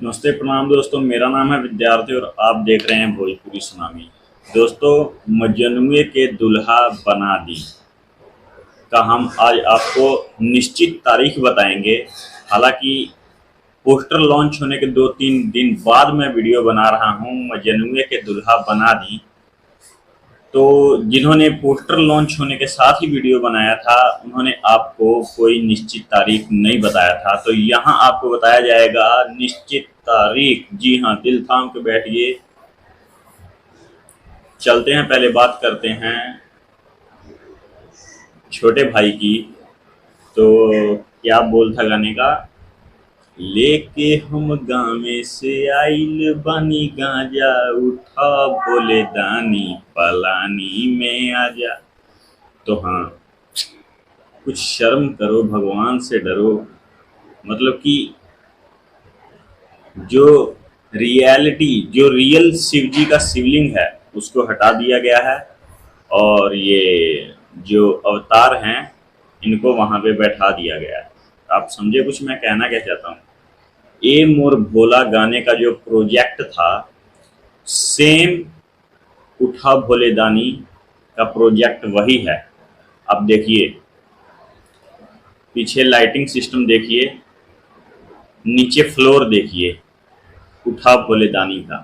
नमस्ते प्रणाम दोस्तों, मेरा नाम है विद्यार्थी और आप देख रहे हैं भोजपुरी सुनामी। दोस्तों, मजनुए के दुल्हा बना दी का हम आज आपको निश्चित तारीख बताएंगे। हालांकि पोस्टर लॉन्च होने के 2-3 दिन बाद मैं वीडियो बना रहा हूं। मजनुए के दुल्हा बना दी, तो जिन्होंने पोस्टर लॉन्च होने के साथ ही वीडियो बनाया था उन्होंने आपको कोई निश्चित तारीख नहीं बताया था, तो यहाँ आपको बताया जाएगा निश्चित तारीख। जी हाँ, दिल थाम के बैठिए। चलते हैं, पहले बात करते हैं छोटे भाई की। तो क्या बोल था गाने का? लेके हम गाँव से आइल बानी, गांजा उठा बोले दानी, पलानी में आजा। तो हाँ, कुछ शर्म करो, भगवान से डरो। मतलब कि जो जो रियल शिव जी का शिवलिंग है उसको हटा दिया गया है, और ये जो अवतार हैं इनको वहां पे बैठा दिया गया है। आप समझे कुछ मैं कहना क्या चाहता हूँ? ए मोर भोला गाने का जो प्रोजेक्ट था, सेम उठा भोले दानी का प्रोजेक्ट वही है। अब देखिए, पीछे लाइटिंग सिस्टम देखिए, नीचे फ्लोर देखिए उठा भोले दानी का।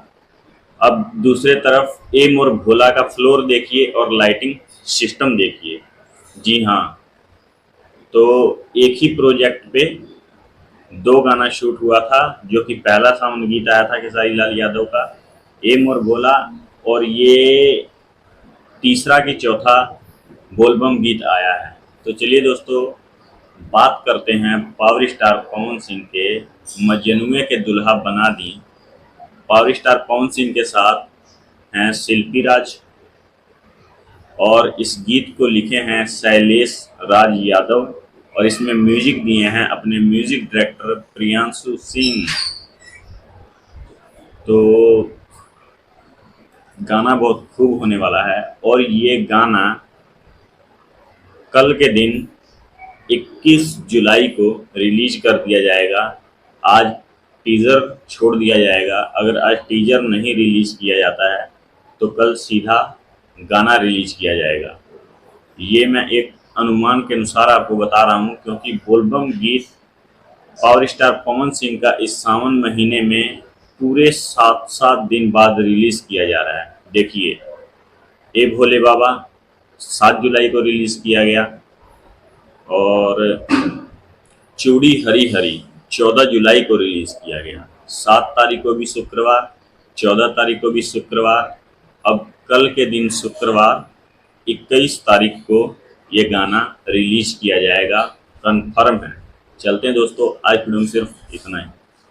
अब दूसरे तरफ ए मोर भोला का फ्लोर देखिए और लाइटिंग सिस्टम देखिए। जी हाँ, तो एक ही प्रोजेक्ट पे दो गाना शूट हुआ था, जो कि पहला साउंड गीत आया था खेसारी लाल यादव का, ए मोर भोला, और ये तीसरा की चौथा बोलबम गीत आया है। तो चलिए दोस्तों, बात करते हैं पावर स्टार पवन सिंह के मजनुए के दुल्हा बना दी। पावर स्टार पवन सिंह के साथ हैं शिल्पी राज, और इस गीत को लिखे हैं शैलेश राज यादव, और इसमें म्यूजिक दिए हैं अपने म्यूजिक डायरेक्टर प्रियांशु सिंह। तो गाना बहुत खूब होने वाला है, और ये गाना कल के दिन 21 जुलाई को रिलीज कर दिया जाएगा। आज टीज़र छोड़ दिया जाएगा। अगर आज टीज़र नहीं रिलीज किया जाता है तो कल सीधा गाना रिलीज किया जाएगा। ये मैं एक अनुमान के अनुसार आपको बता रहा हूँ, क्योंकि बोलबम गीत पावर स्टार पवन सिंह का इस सावन महीने में पूरे 7 दिन बाद रिलीज किया जा रहा है। देखिए, ए भोले बाबा 7 जुलाई को रिलीज किया गया, और चूड़ी हरी हरी 14 जुलाई को रिलीज किया गया। 7 तारीख को भी शुक्रवार, 14 तारीख को भी शुक्रवार, अब कल के दिन शुक्रवार 21 तारीख को ये गाना रिलीज किया जाएगा, कन्फर्म है। चलते हैं दोस्तों, आज वीडियो में सिर्फ इतना ही।